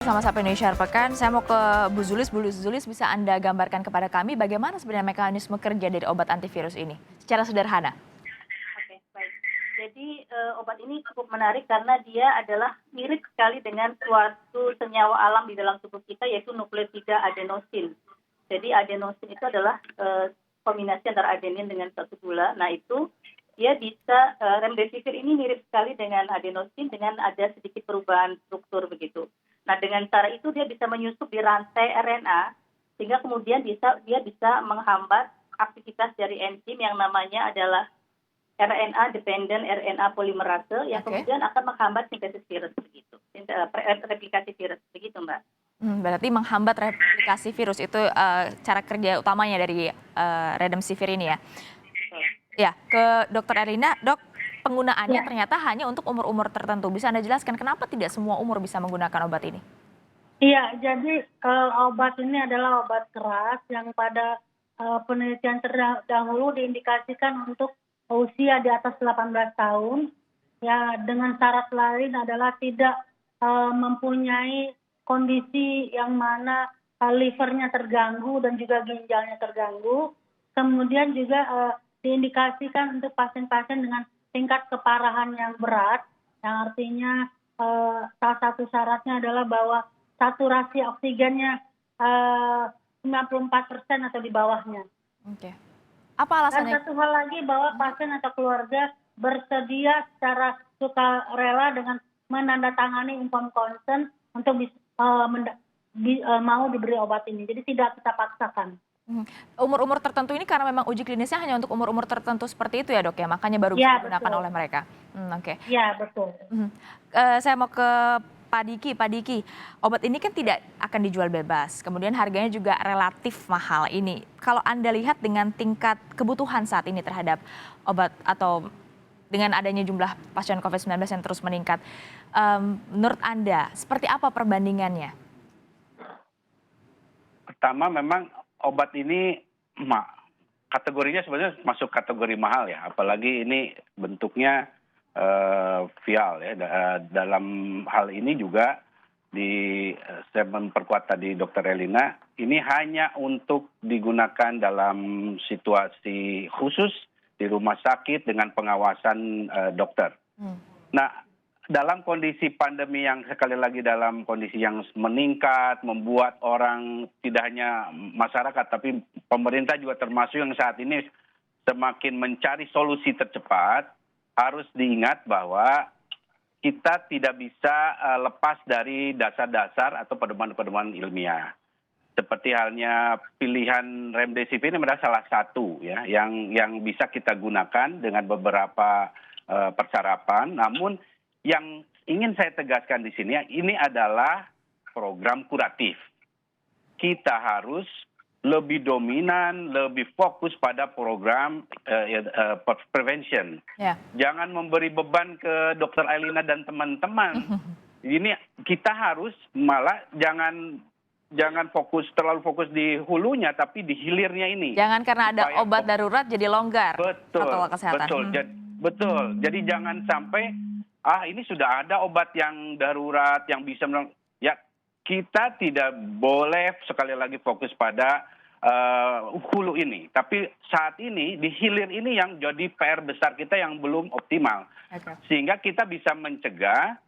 Bersama Sapa Indonesia Pekan, saya mau ke Bu Zulis. Bu Zulis, bisa Anda gambarkan kepada kami bagaimana sebenarnya mekanisme kerja dari obat antivirus ini secara sederhana? Oke, baik. Jadi, obat ini cukup menarik karena dia adalah mirip sekali dengan suatu senyawa alam di dalam tubuh kita, yaitu nukleotida adenosin. Jadi adenosin itu adalah, kombinasi antara adenin dengan satu gula. Nah itu, dia bisa remdesivir ini mirip sekali dengan adenosin dengan ada sedikit perubahan struktur begitu. Nah dengan cara itu dia bisa menyusup di rantai RNA, sehingga kemudian dia bisa menghambat aktivitas dari enzim yang namanya adalah RNA dependent RNA polimerase yang Oke. kemudian akan menghambat sintesis virus begitu, replikasi virus begitu, Mbak. Berarti menghambat replikasi virus itu cara kerja utamanya dari Remdesivir ini ya? Betul. Ya, ke Dokter Erlina, Dok, penggunaannya Ya, ternyata hanya untuk umur-umur tertentu. Bisa Anda jelaskan kenapa tidak semua umur bisa menggunakan obat ini? iya. Jadi obat ini adalah obat keras yang pada penelitian terdahulu diindikasikan untuk usia di atas 18 tahun. Ya, dengan syarat lain adalah tidak mempunyai kondisi yang mana livernya terganggu dan juga ginjalnya terganggu. Kemudian juga diindikasikan untuk pasien-pasien dengan tingkat keparahan yang berat, yang artinya salah satu syaratnya adalah bahwa saturasi oksigennya 94% atau di bawahnya. Oke. Apa Dan alasannya? satu hal lagi bahwa pasien atau keluarga bersedia secara sukarela dengan menandatangani informed consent untuk mau diberi obat ini. Jadi tidak kita paksakan. Mhm. Umur-umur tertentu ini karena memang uji klinisnya hanya untuk umur-umur tertentu seperti itu ya, Dok, ya? Makanya baru bisa Ya, digunakan betul. oleh mereka? Oke. Ya, betul. Mhm. Saya mau ke Pak Diki. Pak Diki, obat ini kan tidak akan dijual bebas, kemudian harganya juga relatif mahal ini. Kalau Anda lihat dengan tingkat kebutuhan saat ini terhadap obat atau dengan adanya jumlah pasien COVID-19 yang terus meningkat, menurut Anda seperti apa perbandingannya? Pertama memang obat ini kategorinya sebenarnya masuk kategori mahal ya, apalagi ini bentuknya vial ya. Dalam hal ini juga saya memperkuat tadi Dokter Erlina, ini hanya untuk digunakan dalam situasi khusus di rumah sakit dengan pengawasan dokter. Hmm. Nah, dalam kondisi pandemi yang sekali lagi dalam kondisi yang meningkat, membuat orang tidak hanya masyarakat, tapi pemerintah juga termasuk yang saat ini semakin mencari solusi tercepat, harus diingat bahwa kita tidak bisa lepas dari dasar-dasar atau pedoman-pedoman ilmiah. Seperti halnya pilihan remdesivir ini adalah salah satu ya yang bisa kita gunakan dengan beberapa persyaratan. Namun yang ingin saya tegaskan di sini, ini adalah program kuratif. Kita harus lebih dominan, lebih fokus pada program prevention. Ya. Jangan memberi beban ke Dokter Erlina dan teman-teman. Ini kita harus malah jangan terlalu fokus di hulunya, tapi di hilirnya ini. Jangan karena ada Supaya obat darurat jadi longgar Betul, protokol kesehatan. betul. Jadi jangan sampai ini sudah ada obat yang darurat yang bisa ya, kita tidak boleh sekali lagi fokus pada hulu ini. Tapi saat ini di hilir ini yang jadi PR besar kita yang belum optimal. Oke. Sehingga kita bisa mencegah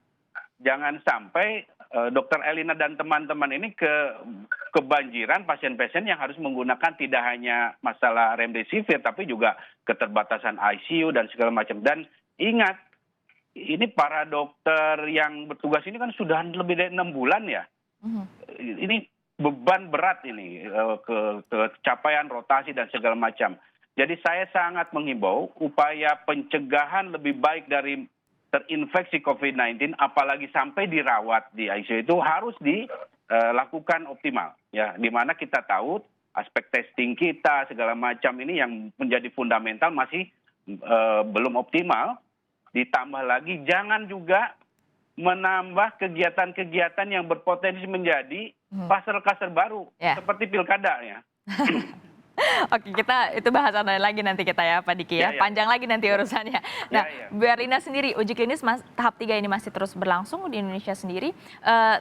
jangan sampai Dokter Erlina dan teman-teman ini kebanjiran pasien-pasien yang harus menggunakan tidak hanya masalah remdesivir tapi juga keterbatasan ICU dan segala macam. Dan ingat, ini para dokter yang bertugas ini kan sudah lebih dari 6 bulan ya. Ini beban berat ini, capaian rotasi dan segala macam. Jadi saya sangat menghimbau upaya pencegahan lebih baik dari terinfeksi COVID-19, apalagi sampai dirawat di ICU itu harus dilakukan optimal. Ya, di mana kita tahu aspek testing kita segala macam ini yang menjadi fundamental masih belum optimal. Ditambah lagi jangan juga menambah kegiatan-kegiatan yang berpotensi menjadi kluster-kluster baru, seperti pilkada ya. Oke, kita itu bahasan lain lagi nanti kita ya Pak Diki ya. Ya, ya. Panjang lagi nanti urusannya. Nah, Ya, ya. Bu Erlina sendiri, uji klinis tahap 3 ini masih terus berlangsung di Indonesia sendiri.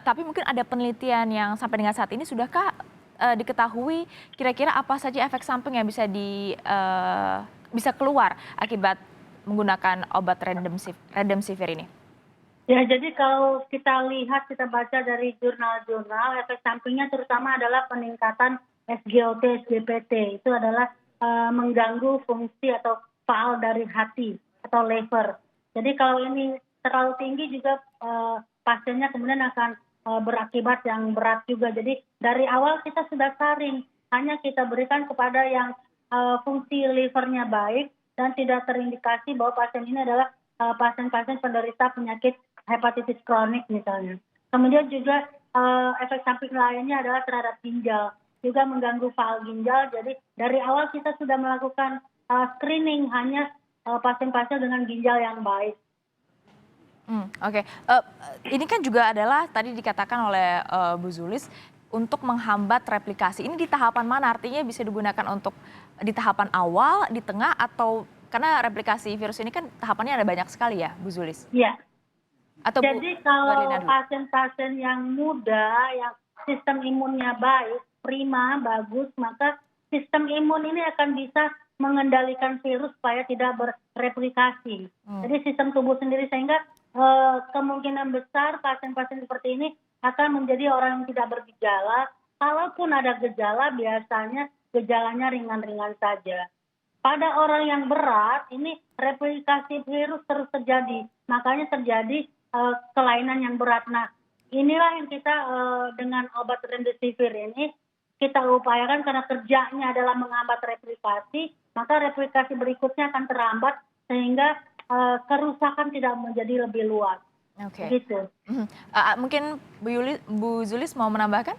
Tapi mungkin ada penelitian yang sampai dengan saat ini sudahkah diketahui kira-kira apa saja efek samping yang bisa keluar akibat menggunakan obat remdesivir ini? Ya, jadi kalau kita lihat, kita baca dari jurnal-jurnal, efek sampingnya terutama adalah peningkatan SGOT, SGPT. Itu adalah mengganggu fungsi atau faal dari hati atau liver. Jadi kalau ini terlalu tinggi juga pasiennya kemudian akan berakibat yang berat juga. Jadi dari awal kita sudah saring, hanya kita berikan kepada yang fungsi livernya baik dan tidak terindikasi bahwa pasien ini adalah pasien-pasien penderita penyakit hepatitis kronik misalnya. Kemudian juga efek samping lainnya adalah terhadap ginjal, juga mengganggu faal ginjal. Jadi dari awal kita sudah melakukan screening hanya pasien-pasien dengan ginjal yang baik. Oke. Ini kan juga adalah tadi dikatakan oleh Bu Zulis untuk menghambat replikasi. Ini di tahapan mana? Artinya bisa digunakan untuk di tahapan awal, di tengah, atau karena replikasi virus ini kan tahapannya ada banyak sekali ya, Bu Zulis? Iya. Atau Jadi kalau pasien-pasien yang muda, yang sistem imunnya baik, prima, bagus, maka sistem imun ini akan bisa mengendalikan virus supaya tidak bereplikasi. Jadi sistem tubuh sendiri, sehingga kemungkinan besar pasien-pasien seperti ini akan menjadi orang yang tidak bergejala. Kalaupun ada gejala, biasanya gejalanya ringan-ringan saja. Pada orang yang berat, ini replikasi virus terus terjadi. Makanya terjadi kelainan yang berat. Nah, inilah yang kita dengan obat remdesivir ini kita upayakan, karena kerjanya adalah menghambat replikasi, maka replikasi berikutnya akan terhambat sehingga kerusakan tidak menjadi lebih luas. Oke. Gitu. Mungkin Bu Zulis mau menambahkan?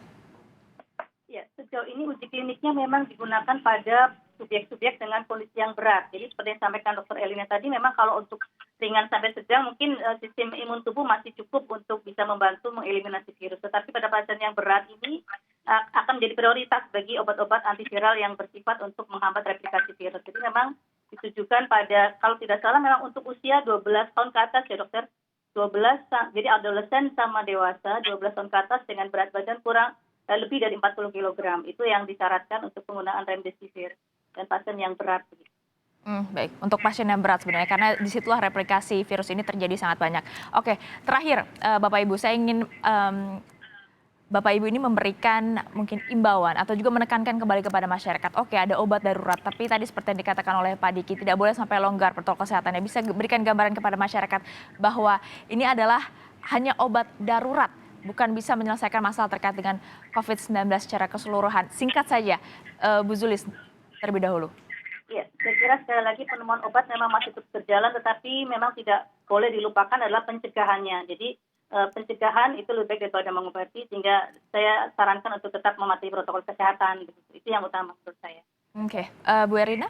Ya, sejauh ini uji kliniknya memang digunakan pada subjek-subjek dengan kondisi yang berat. Jadi seperti yang disampaikan Dr. Elina tadi, memang kalau untuk ringan sampai sedang mungkin sistem imun tubuh masih cukup untuk bisa membantu mengeliminasi virus. Tetapi pada pasien yang berat ini akan menjadi prioritas bagi obat-obat antiviral yang bersifat untuk menghambat replikasi virus. Jadi memang ditujukan pada, kalau tidak salah memang untuk usia 12 tahun ke atas ya dokter. 12, jadi adolesen sama dewasa, 12 tahun ke atas dengan berat badan kurang lebih dari 40 kg. Itu yang disyaratkan untuk penggunaan remdesivir dan pasien yang berat. Baik, untuk pasien yang berat sebenarnya, karena disitulah replikasi virus ini terjadi sangat banyak. Oke, terakhir Bapak Ibu, saya ingin Bapak Ibu ini memberikan mungkin imbauan atau juga menekankan kembali kepada masyarakat. Oke, ada obat darurat, tapi tadi seperti yang dikatakan oleh Pak Diki, tidak boleh sampai longgar protokol kesehatannya. Bisa berikan gambaran kepada masyarakat bahwa ini adalah hanya obat darurat, bukan bisa menyelesaikan masalah terkait dengan COVID-19 secara keseluruhan. Singkat saja, Bu Zulis terlebih dahulu. Ya, saya kira sekali lagi penemuan obat memang masih terus berjalan, tetapi memang tidak boleh dilupakan adalah pencegahannya. Jadi pencegahan itu lebih baik daripada mengobati, sehingga saya sarankan untuk tetap mematuhi protokol kesehatan. Itu yang utama menurut saya. Oke, Bu Erlina?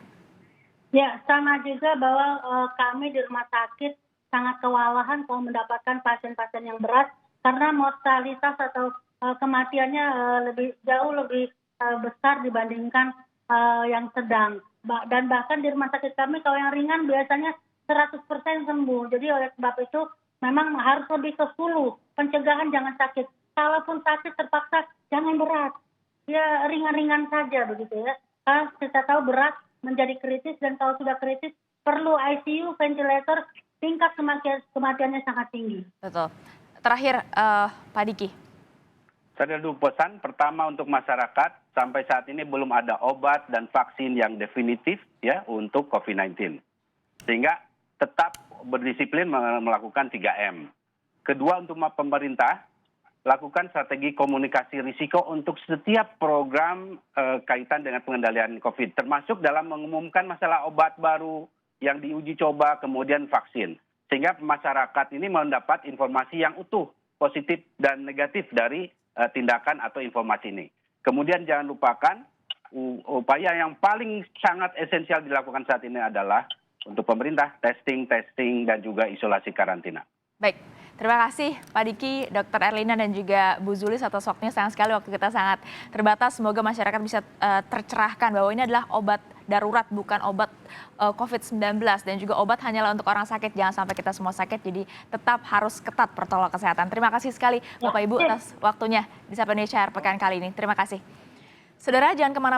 Ya, sama juga bahwa kami di rumah sakit sangat kewalahan kalau mendapatkan pasien-pasien yang berat, karena mortalitas atau kematiannya jauh lebih besar dibandingkan yang sedang. Dan bahkan di rumah sakit kami kalau yang ringan biasanya 100% sembuh. Jadi oleh sebab itu memang harus lebih ke hulu. Pencegahan, jangan sakit. Kalaupun sakit terpaksa jangan berat. Ya ringan-ringan saja begitu ya. Karena kita tahu berat menjadi kritis, dan kalau sudah kritis perlu ICU, ventilator, tingkat kematiannya sangat tinggi. Betul. Terakhir Pak Diki. Saya ada 2 pesan. Pertama, untuk masyarakat, sampai saat ini belum ada obat dan vaksin yang definitif ya untuk COVID-19. Sehingga tetap berdisiplin melakukan 3M. Kedua, untuk pemerintah, lakukan strategi komunikasi risiko untuk setiap program kaitan dengan pengendalian COVID, termasuk dalam mengumumkan masalah obat baru yang diuji coba, kemudian vaksin. Sehingga masyarakat ini mendapat informasi yang utuh, positif dan negatif dari tindakan atau informasi ini. Kemudian jangan lupakan upaya yang paling sangat esensial dilakukan saat ini adalah untuk pemerintah testing dan juga isolasi karantina. Baik, Terima kasih Pak Diki, Dr. Erlina dan juga Bu Zulis atas waktunya. Sayang sekali waktu kita sangat terbatas. Semoga masyarakat bisa tercerahkan bahwa ini adalah obat darurat, bukan obat COVID-19. Dan juga obat hanyalah untuk orang sakit, jangan sampai kita semua sakit. Jadi tetap harus ketat protokol kesehatan. Terima kasih sekali Bapak Ibu atas waktunya di Sapa Indonesia pekan kali ini. Terima kasih. Saudara, jangan kemana-mana.